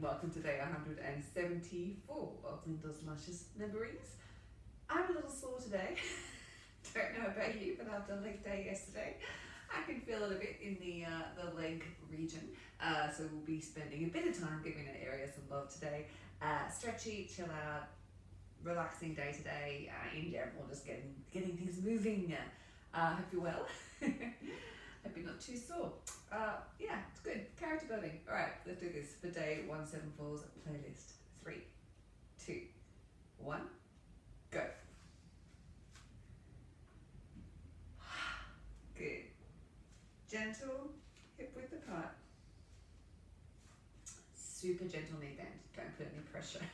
welcome to day 174 of Lyndall's Luscious Limberings. I'm a little sore today. Don't know about you, but after a leg day yesterday, I can feel it a bit in the leg region. So we'll be spending a bit of time giving that area some love today. Stretchy, chill out, relaxing day today. In general, just getting things moving. Hope you're well. Hope you're not too sore. Yeah, it's good. Character building. All right, let's do this for day 174's playlist. 3, 2, 1, go. Good. Gentle hip width apart. Super gentle knee bend. Don't put any pressure.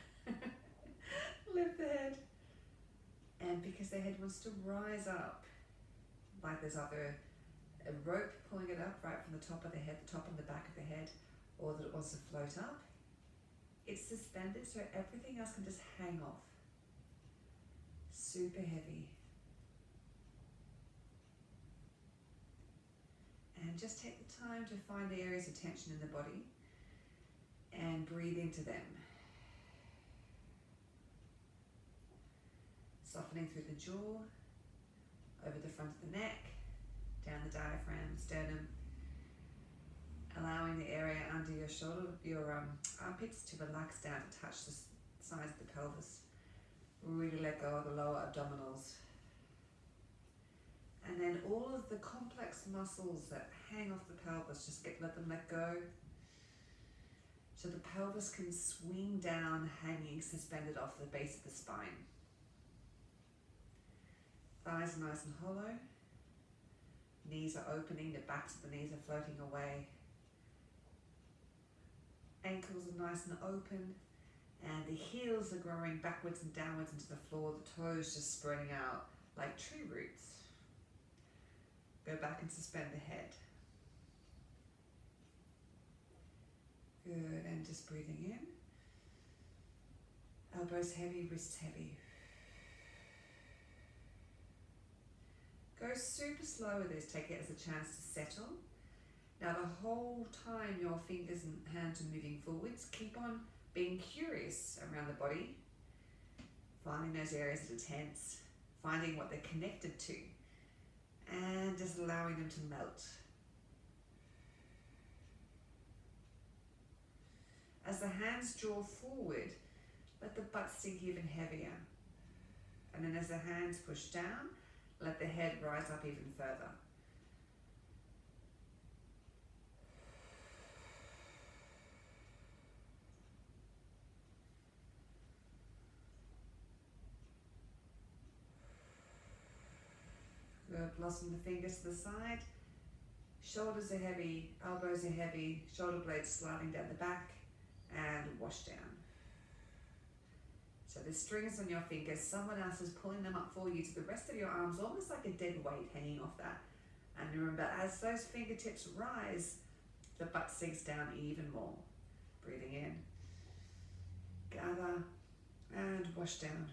Lift the head. And because the head wants to rise up, like there's either a rope pulling it up right from the top of the head, the top and the back of the head, or that it wants to float up. It's suspended so everything else can just hang off. Super heavy. And just take the time to find the areas of tension in the body and breathe into them. Softening through the jaw, over the front of the neck, down the diaphragm, sternum, allowing the area under your shoulder, your armpits to relax down to touch the sides of the pelvis. Really let go of the lower abdominals. And then all of the complex muscles that hang off the pelvis, just let them let go. So the pelvis can swing down, hanging, suspended off the base of the spine. Thighs are nice and hollow. Knees are opening, the backs of the knees are floating away. Ankles are nice and open, and the heels are growing backwards and downwards into the floor, the toes just spreading out like tree roots. Go back and suspend the head. Good, and just breathing in. Elbows heavy, wrists heavy. Go super slow with this, take it as a chance to settle. Now the whole time your fingers and hands are moving forwards, keep on being curious around the body, finding those areas that are tense, finding what they're connected to, and just allowing them to melt. As the hands draw forward, let the butt sink even heavier. And then as the hands push down, let the head rise up even further. Good. Blossom the fingers to the side. Shoulders are heavy, elbows are heavy, shoulder blades sliding down the back, and wash down. So the strings on your fingers, someone else is pulling them up for you to the rest of your arms, almost like a dead weight hanging off that. And remember, as those fingertips rise, the butt sinks down even more. Breathing in, gather, and wash down.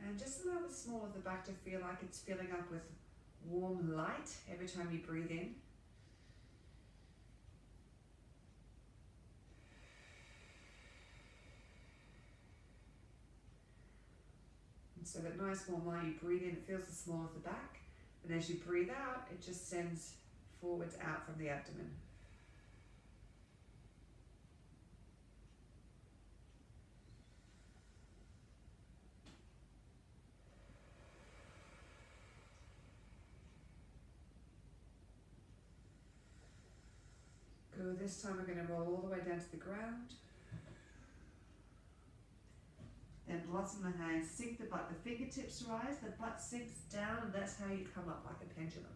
And just allow the small of the back to feel like it's filling up with warm light every time you breathe in. And so that nice warm light, you breathe in, it feels the small of the back. And as you breathe out, it just sends forwards out from the abdomen. Good. This time we're going to roll all the way down to the ground. Then blossom the hands, sink the butt, the fingertips rise, the butt sinks down, and that's how you come up like a pendulum.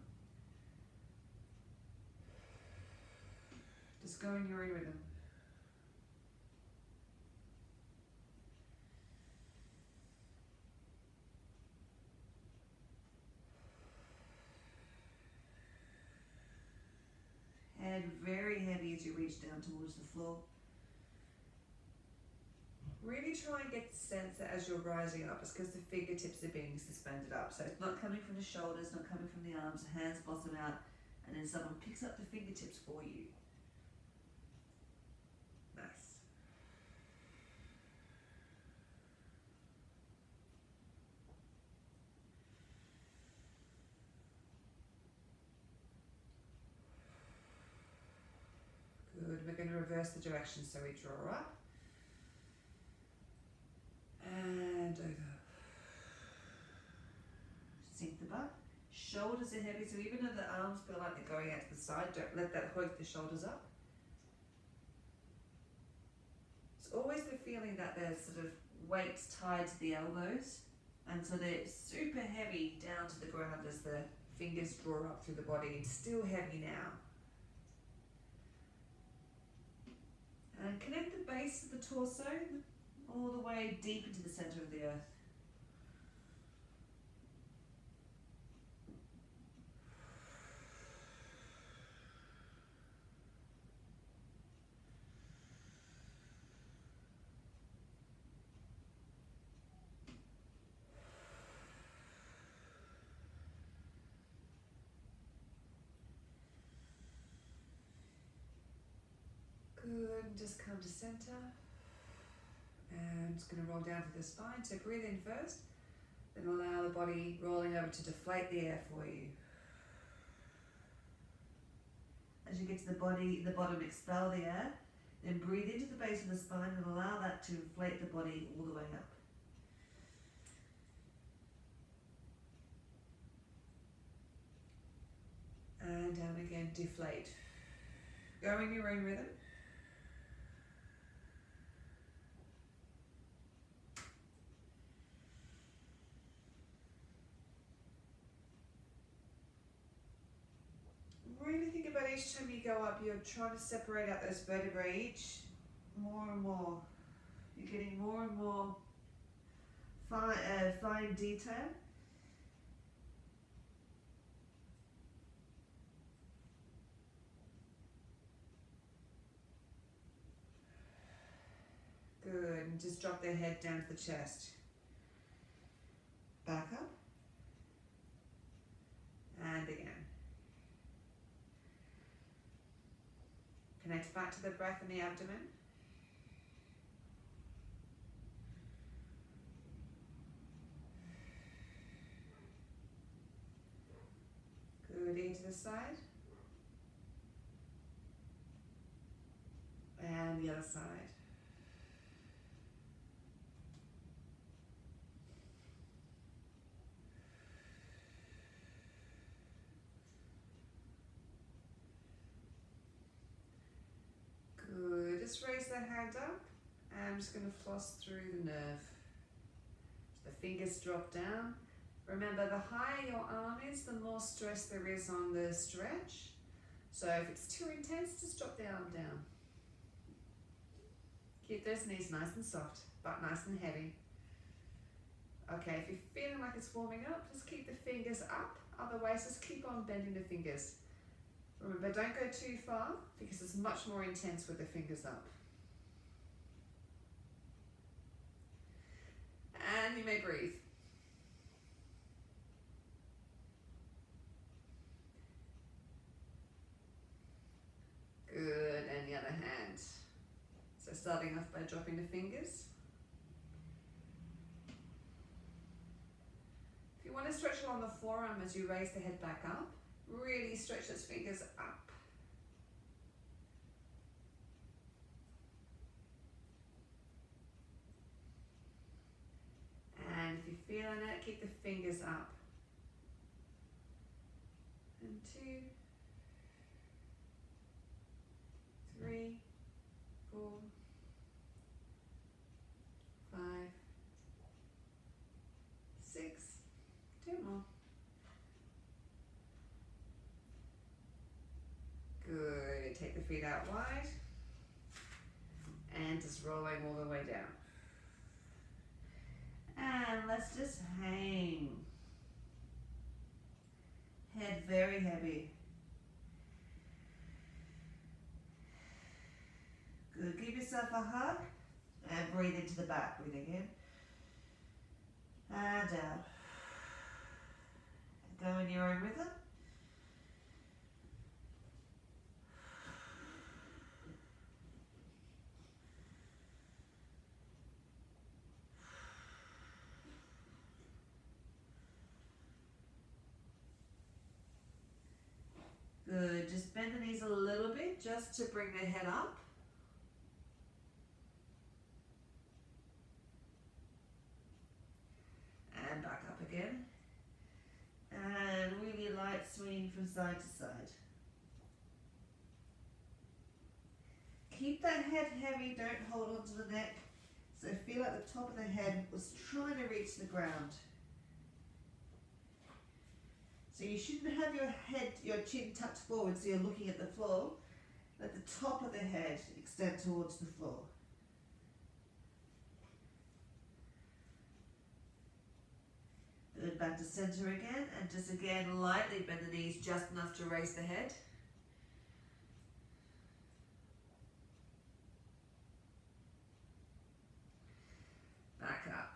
Just go in your own rhythm. Head very heavy as you reach down towards the floor. Really try and get the sense that as you're rising up, it's because the fingertips are being suspended up. So it's not coming from the shoulders, not coming from the arms, hands bottom out, and then someone picks up the fingertips for you. Nice. Good. We're going to reverse the direction, so we draw up and over. Sink the butt. Shoulders are heavy, so even though the arms feel like they're going out to the side, don't let that hoik the shoulders up. It's always the feeling that there's sort of weights tied to the elbows, and so they're super heavy down to the ground as the fingers draw up through the body. It's still heavy now. And connect the base of the torso all the way deep into the center of the earth. Good, just come to center. And I'm just going to roll down to the spine. So breathe in first, then allow the body rolling over to deflate the air for you. As you get to the bottom, expel the air. Then breathe into the base of the spine and allow that to inflate the body all the way up. And down again, deflate. Go in your own rhythm. Really think about each time you go up, you're trying to separate out those vertebrae each more and more. You're getting more and more fine detail. Good, and just drop the head down to the chest. Back up. And again. Connect back to the breath in the abdomen. Good, ear to the side. And the other side. Good, just raise the hand up. And I'm just going to floss through the nerve. So the fingers drop down. Remember, the higher your arm is, the more stress there is on the stretch. So if it's too intense, just drop the arm down. Keep those knees nice and soft, but nice and heavy. Okay, if you're feeling like it's warming up, just keep the fingers up. Otherwise, just keep on bending the fingers. Remember, don't go too far because it's much more intense with the fingers up. And you may breathe. Good, and the other hand. So starting off by dropping the fingers. If you want to stretch along the forearm as you raise the head back up, really stretch those fingers up. And if you're feeling it, keep the fingers up. And 2, 3, 4, 5, 6, 2 more. Good, take the feet out wide and just rolling all the way down. And let's just hang. Head very heavy. Good, give yourself a hug. And breathe into the back, breathing in and out. Go in your own rhythm. Good, just bend the knees a little bit just to bring the head up. And back up again. And really light swing from side to side. Keep that head heavy, don't hold on to the neck. So feel like the top of the head was trying to reach the ground. So you shouldn't have your chin tucked forward so you're looking at the floor. Let the top of the head extend towards the floor. Good, back to center again, and just again lightly bend the knees just enough to raise the head. Back up.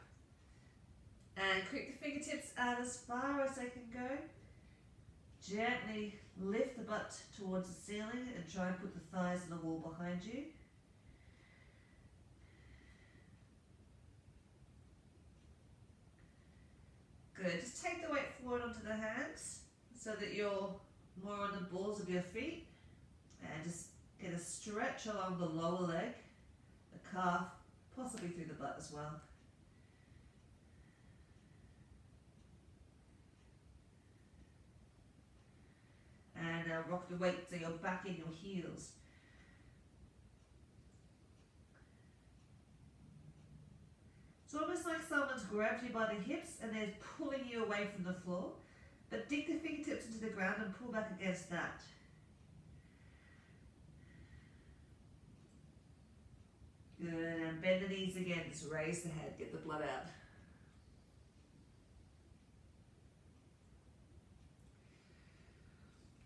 And quick the fingertips out as far as they can go. Gently lift the butt towards the ceiling and try and put the thighs on the wall behind you. Good, just take the weight forward onto the hands so that you're more on the balls of your feet, and just get a stretch along the lower leg, the calf, possibly through the butt as well. And now rock the weight so you're back in your heels. It's almost like someone's grabbed you by the hips and they're pulling you away from the floor, but dig the fingertips into the ground and pull back against that. Good, and bend the knees again, just raise the head, get the blood out.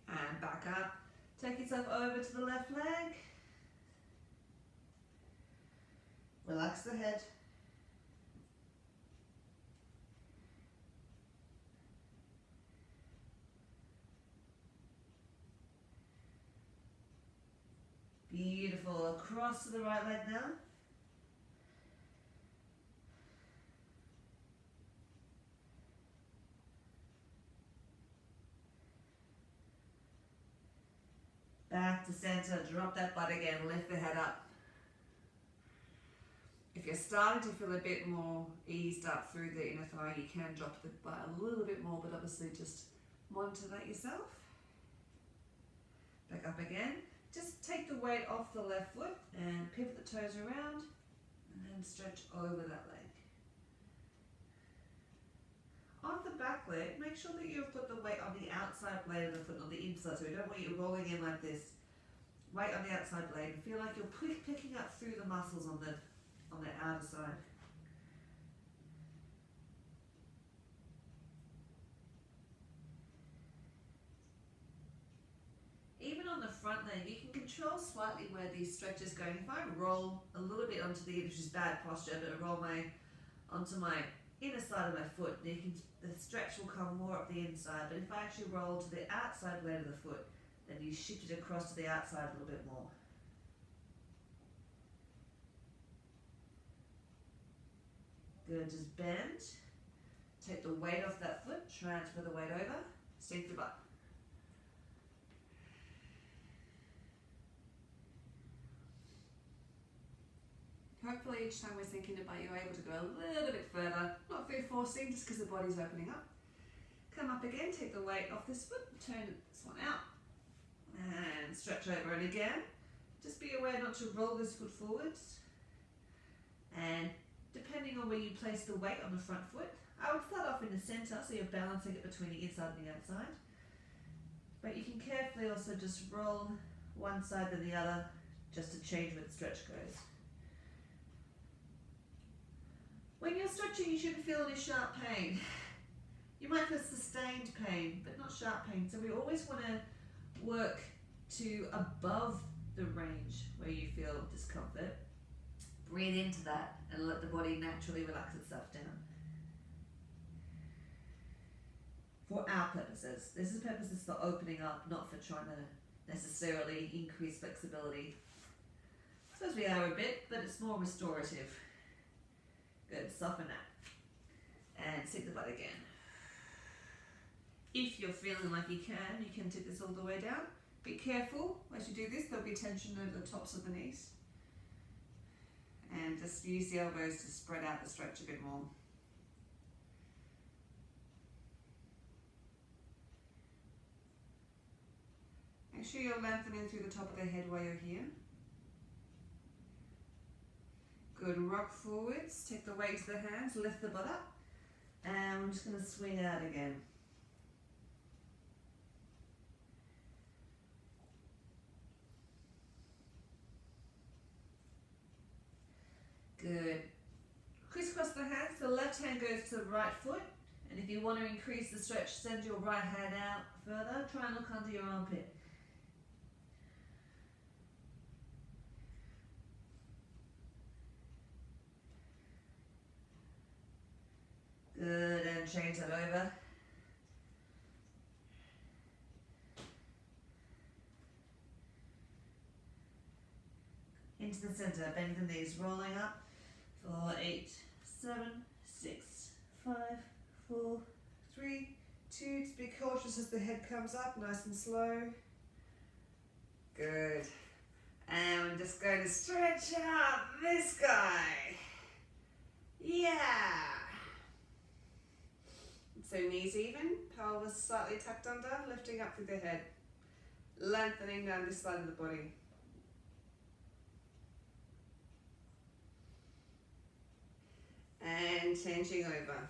And back up. Take yourself over to the left leg. Relax the head. Beautiful. Across to the right leg now. Back to center. Drop that butt again. Lift the head up. If you're starting to feel a bit more eased up through the inner thigh, you can drop the butt a little bit more, but obviously just monitor that yourself. Back up again. Just take the weight off the left foot and pivot the toes around and then stretch over that leg. On the back leg, make sure that you've got the weight on the outside blade of the foot, not the inside, so we don't want you rolling in like this. Weight on the outside blade and feel like you're picking up through the muscles on the outer side. Even on the front leg, you can control slightly where these stretches going. If I roll a little bit onto the, which is bad posture, but I roll onto my inner side of my foot, the stretch will come more up the inside. But if I actually roll to the outside blade of the foot, then you shift it across to the outside a little bit more. Good, just bend. Take the weight off that foot, transfer the weight over, sink the butt. Hopefully each time we're thinking about, you're able to go a little bit further, not through forcing, just because the body's opening up. Come up again, take the weight off this foot, turn this one out, and stretch over. And again, just be aware not to roll this foot forwards. And depending on where you place the weight on the front foot, I would start off in the center, so you're balancing it between the inside and the outside. But you can carefully also just roll one side then the other, just to change where the stretch goes. When you're stretching, you shouldn't feel any sharp pain. You might feel sustained pain, but not sharp pain. So we always want to work to above the range where you feel discomfort. Breathe into that and let the body naturally relax itself down. For our purposes, this is purposes for opening up, not for trying to necessarily increase flexibility. I suppose we are a bit, but it's more restorative. Good, soften that. And sink the butt again. If you're feeling like you can tip this all the way down. Be careful as you do this, there'll be tension over the tops of the knees. And just use the elbows to spread out the stretch a bit more. Make sure you're lengthening through the top of the head while you're here. Good, rock forwards, take the weight to the hands, lift the butt up. And I'm just going to swing out again. Good. Crisscross the hands, the left hand goes to the right foot. And if you want to increase the stretch, send your right hand out further. Try and look under your armpit. Good, and change that over. Into the center, bend the knees, rolling up. 4, 8, 7, 6, 5, 4, 3, 2. Just be cautious as the head comes up, nice and slow. Good. And I'm just going to stretch out this guy. Yeah. So knees even, pelvis slightly tucked under, lifting up through the head. Lengthening down this side of the body. And changing over.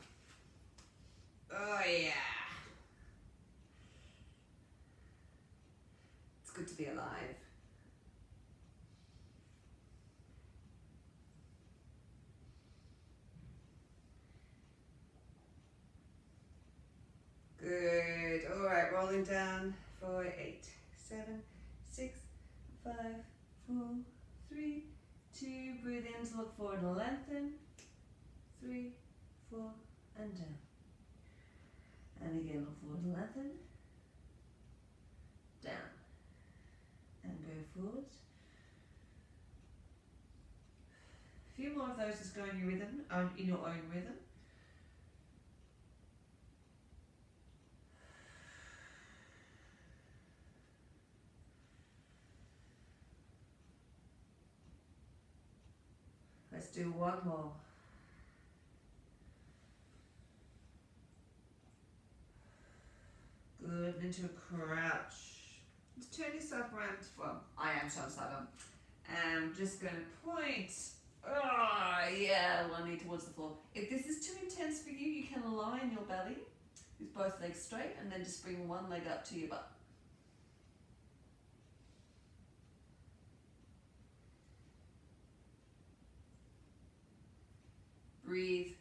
Oh yeah. It's good to be alive. Good. All right, rolling down. 4, 8, 7, 6, 5, 4, 3, 2. Breathe in to look forward and lengthen. 3, 4, and down. And again, look forward and lengthen. Down. And go forward. A few more of those, just go in your rhythm, in your own rhythm. Let's do one more. Good, into a crouch. Just turn yourself around. Well, I am so sudden. And I'm just going to point. Oh, yeah, one knee towards the floor. If this is too intense for you, you can line your belly with both legs straight and then just bring one leg up to your butt. Breathe.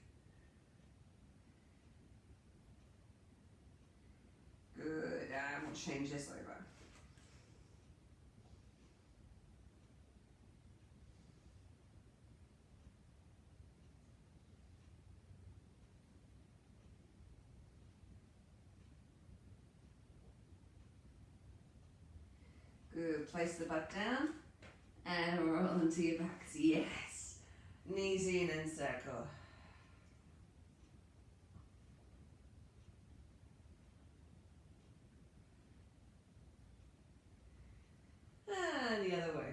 Good, and we'll change this over. Good, place the butt down and roll into your backs, yes. Knees in and circle. And the other way.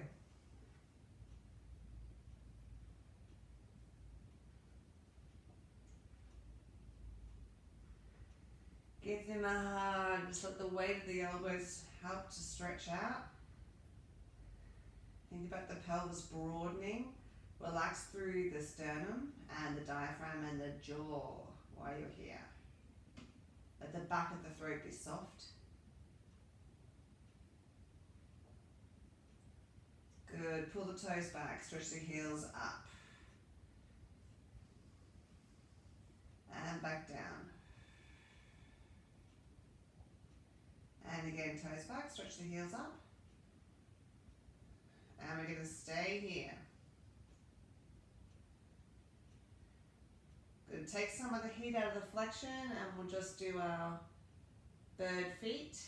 Give them a hug, just let the weight of the elbows help to stretch out. Think about the pelvis broadening. Relax through the sternum and the diaphragm and the jaw while you're here. Let the back of the throat be soft. Good, pull the toes back, stretch the heels up. And back down. And again, toes back, stretch the heels up. And we're going to stay here. Good. Take some of the heat out of the flexion and we'll just do our bird feet,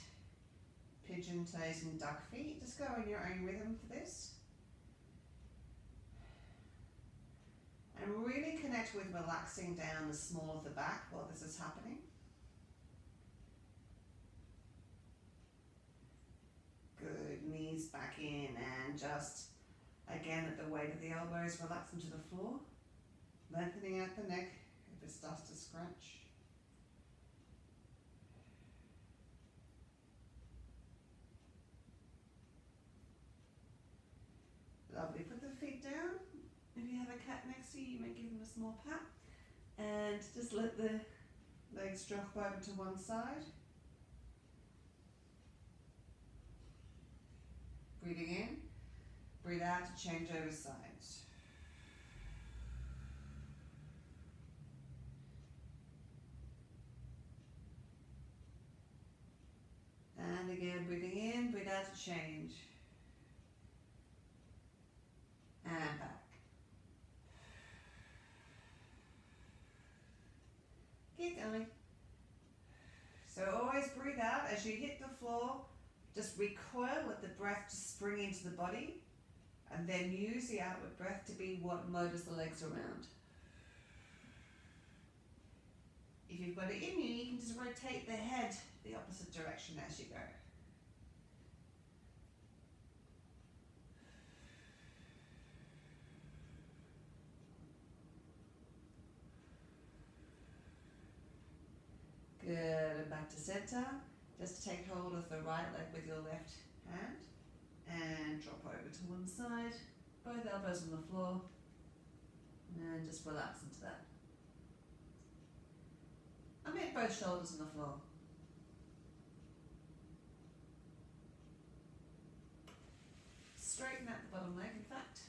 pigeon toes and duck feet. Just go in your own rhythm for this. And really connect with relaxing down the small of the back while this is happening. Good, knees back in and just, again at the weight of the elbows, relax them to the floor. Lengthening out the neck if it starts to scrunch. Lovely, put the feet down. If you have a cat next to you, you may give them a small pat. And just let the legs drop over to one side. Breathing in, breathe out to change over sides. And again, breathing in, breathe out to change. And back. Keep going. So always breathe out as you hit the floor. Just recoil, let the breath just spring into the body, and then use the outward breath to be what motors the legs around. If you've got it in you, you can just rotate the head the opposite direction as you go. Good, and back to center. Just take hold of the right leg with your left hand and drop over to one side, both elbows on the floor, and just relax into that. I meant both shoulders on the floor. Straighten out the bottom leg, in fact.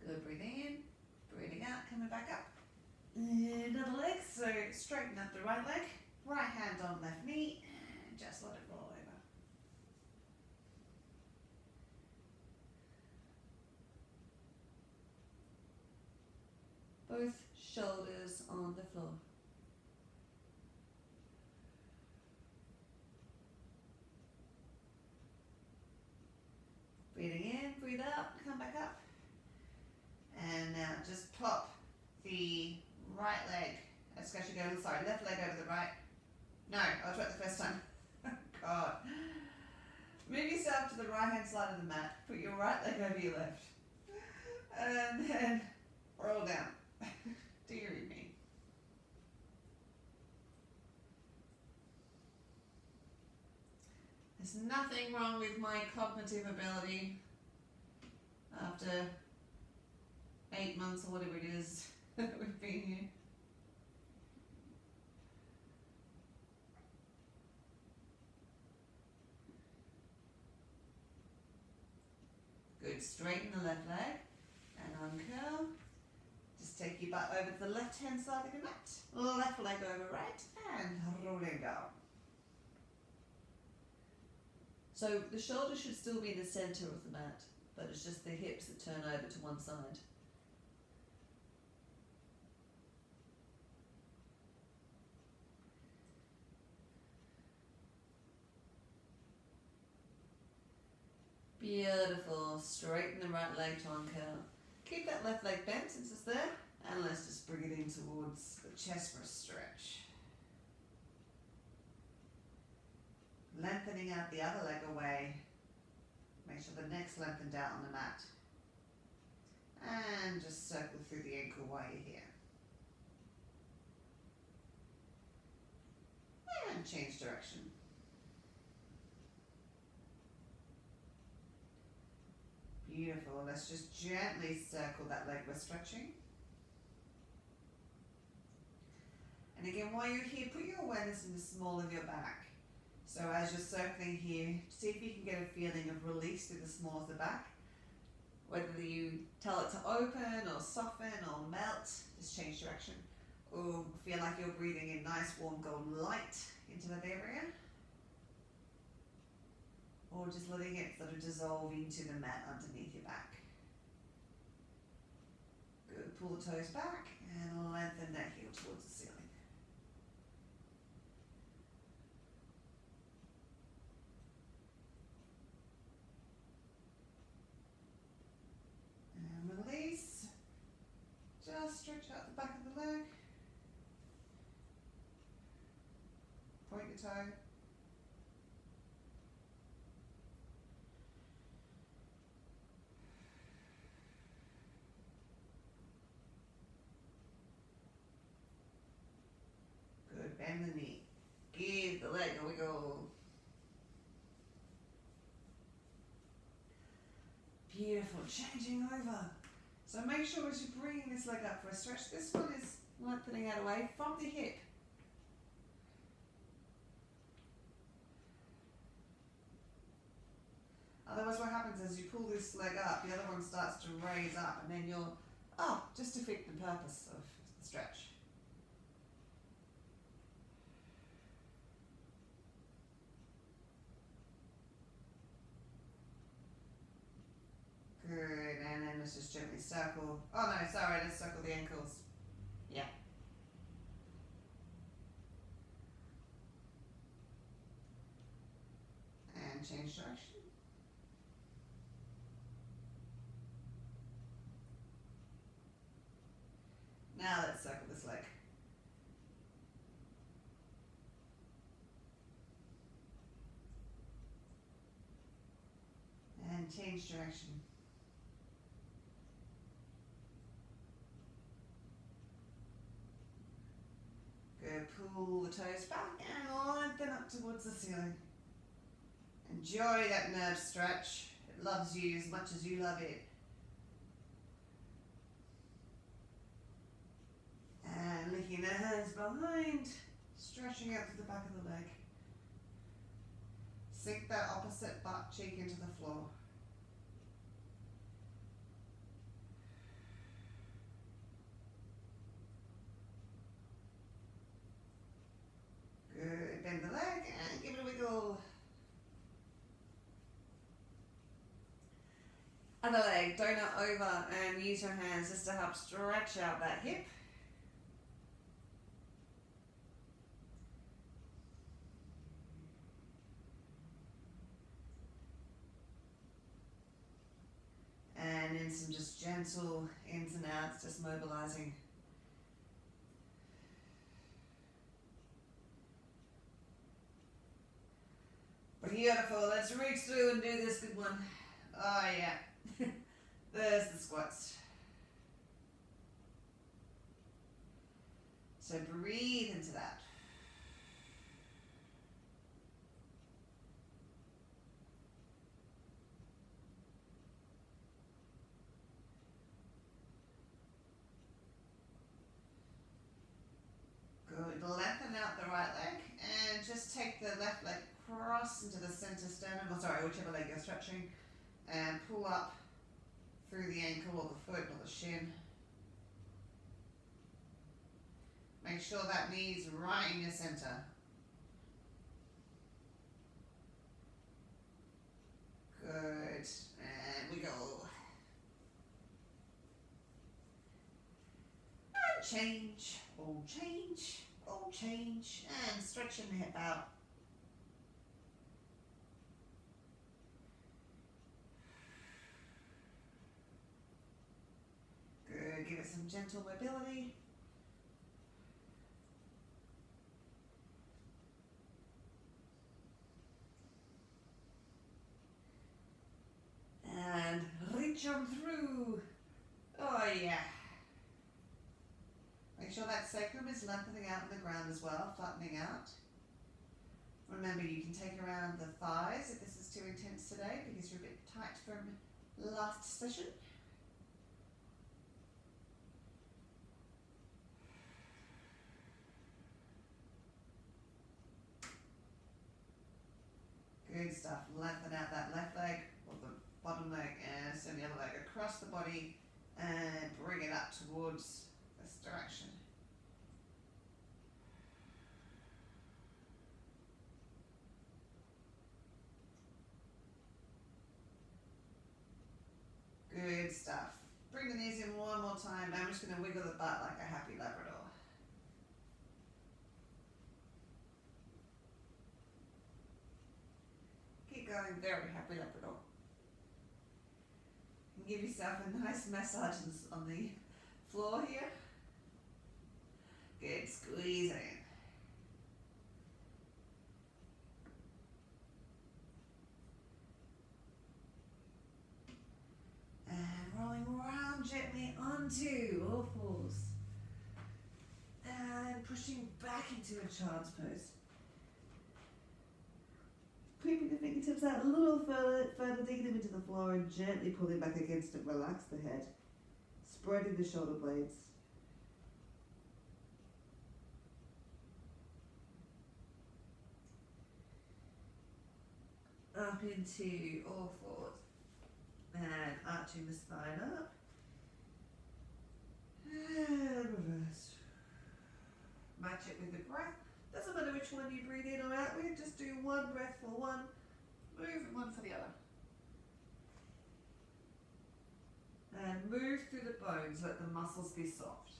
Good, breathing in, breathing out, coming back up. And other leg, so straighten up the right leg, right hand on left knee, and just let it roll over. Both shoulders on the floor. Breathing in, breathe out, come back up. And now just pop the right leg, let's actually go to the side, left leg over the right. No, I was right the first time. God. Move yourself to the right hand side of the mat, put your right leg over your left. And then roll down. Do your evening. There's nothing wrong with my cognitive ability after 8 months or whatever it is that we've been here. Good, straighten the left leg and uncurl. Just take your butt over to the left hand side of your mat. Left leg over right and rolling down. So the shoulders should still be in the center of the mat, but it's just the hips that turn over to one side. Beautiful. Straighten the right leg to uncurl. Keep that left leg bent since it's there, and let's just bring it in towards the chest for a stretch. Lengthening out the other leg away. Make sure the neck's lengthened out on the mat. And just circle through the ankle while you're here. And change direction. Beautiful. Let's just gently circle that leg we're stretching. And again, while you're here, put your awareness in the small of your back. So as you're circling here, see if you can get a feeling of release through the small of the back. Whether you tell it to open or soften or melt, just change direction. Or feel like you're breathing in nice warm golden light into that area. or just letting it sort of dissolve into the mat underneath your back. Good, pull the toes back and lengthen that heel towards the ceiling. And release. Just stretch out the back of the leg. Point your toe. Good, bend the knee. Give the leg a wiggle. Beautiful, changing over. So make sure as you're bringing this leg up for a stretch, this one is lengthening out away from the hip. Otherwise what happens is you pull this leg up, the other one starts to raise up, and then you're up just to fit the purpose of the stretch. Good, and then let's just gently circle. Oh no, sorry, let's circle the ankles. Yeah. And change direction. Now let's circle this leg. And change direction. Good, pull the toes back and lengthen up towards the ceiling. Enjoy that nerve stretch. It loves you as much as you love it. And linking the hands behind, stretching out to the back of the leg. Sink that opposite butt cheek into the floor. Good, bend the leg and give it a wiggle. Other leg, donut over, and use your hands just to help stretch out that hip. And then some just gentle ins and outs, just mobilizing. Beautiful, let's reach through and do this good one. Oh yeah, there's the squats. So breathe into that. Good, lengthen out the right leg and just take the left leg cross into the center sternum, or sorry, whichever leg you're stretching, and pull up through the ankle or the foot or the shin. Make sure that knee's right in your center. Good, and we go. And change, all change, all change, and stretching the hip out. Good, give it some gentle mobility. And reach on through. Oh yeah. Make sure that sacrum is lengthening out on the ground as well, flattening out. Remember, you can take around the thighs if this is too intense today because you're a bit tight from last session. Good stuff. Lengthen out that left leg or the bottom leg and send the other leg across the body and bring it up towards this direction. Good stuff. Bring the knees in one more time. Now I'm just going to wiggle the butt like a happy Labrador. Keep going, very happy Labrador. And give yourself a nice massage on the floor here. Good, squeeze it in. And rolling around gently onto all fours. And pushing back into a child's pose. Creeping the fingertips out a little further, digging them into the floor and gently pulling back against it. Relax the head. Spreading the shoulder blades. Up into all fours. And arching the spine up. And reverse. Match it with the breath. Doesn't matter which one you breathe in or out with, just do one breath for one, move and one for the other. And move through the bones, let the muscles be soft.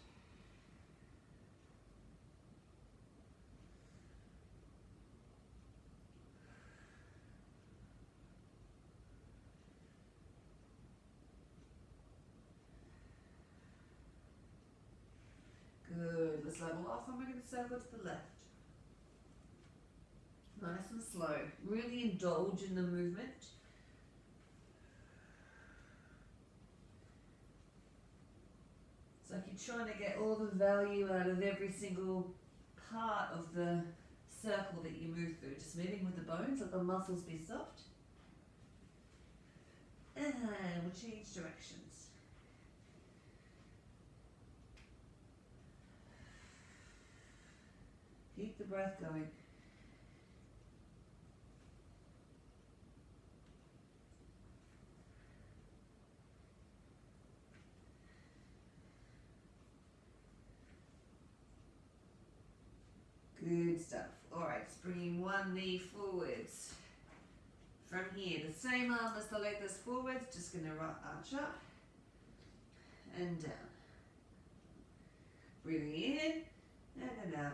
Good, let's level off and we're going to circle to the left. Nice and slow. Really indulge in the movement. It's like you're trying to get all the value out of every single part of the circle that you move through. Just moving with the bones, let the muscles be soft. And we'll change directions. Keep the breath going. Good stuff. Alright, just bringing one knee forwards. From here, the same arm as the leg that's forwards, just going to arch up and down. Breathing in and then out.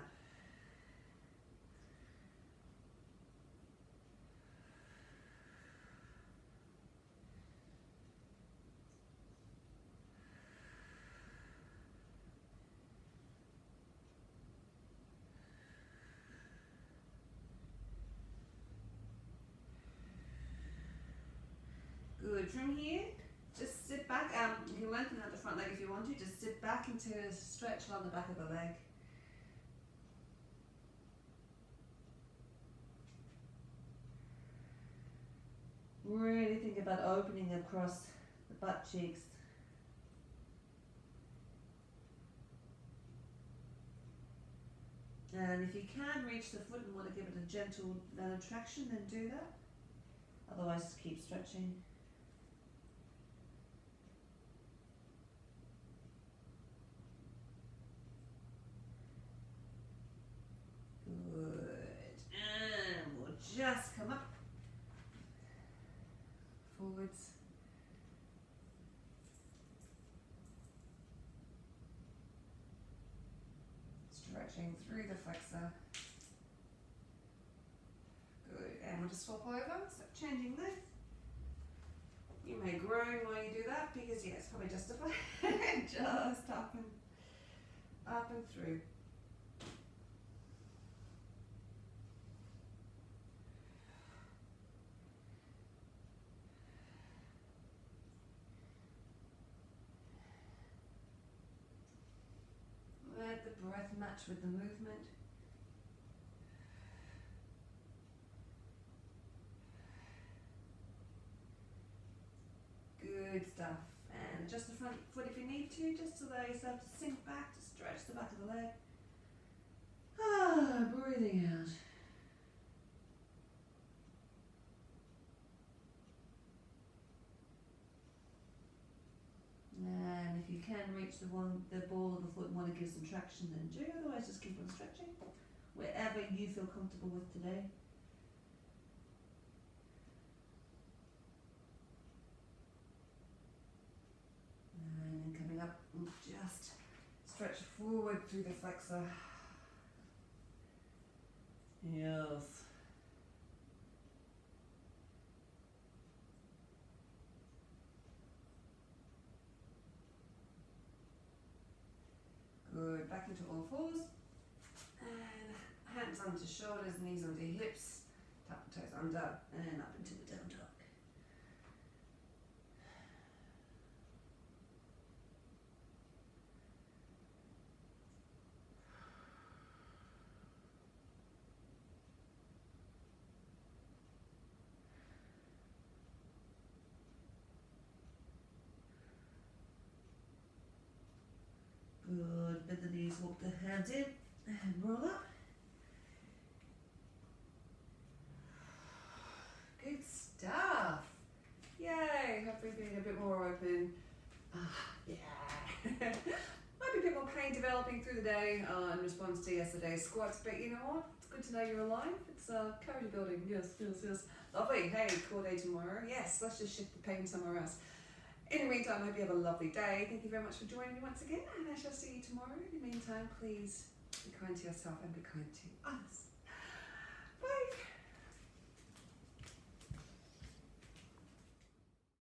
Good. From here, just sit back. You can lengthen out the front leg if you want to. Just sit back into a stretch along the back of the leg. Really think about opening across the butt cheeks. And if you can reach the foot and want to give it a gentle traction, then do that. Otherwise, just keep stretching. Good. And we'll just come up. Forwards. Stretching through the flexor. Good. And we'll just swap over. So changing this. You may groan while you do that because yeah, it's probably justified. Just up and through. Let the breath match with the movement. Good stuff. And adjust the front foot if you need to, just to allow yourself to sink back, to stretch the back of the leg. Breathing out. And if you can reach the ball of the foot and want to give some traction, then do. Otherwise, just keep on stretching wherever you feel comfortable with today. stretch forward through the flexor. Yes. Good, back into all fours. And hands onto shoulders, knees onto hips, tuck the toes under, and up into the down dog. Good, bend the knees, walk the hands in, and roll up. Good stuff. Yay, hopefully feeling a bit more open. Yeah. Might be a bit more pain developing through the day in response to yesterday's squats, but you know what? It's good to know you're alive. It's courage building. Yes, yes, yes. Lovely. Hey, cool day tomorrow. Yes, let's just shift the pain somewhere else. In the meantime, I hope you have a lovely day. Thank you very much for joining me once again, and I shall see you tomorrow. In the meantime, please be kind to yourself and be kind to others. Bye.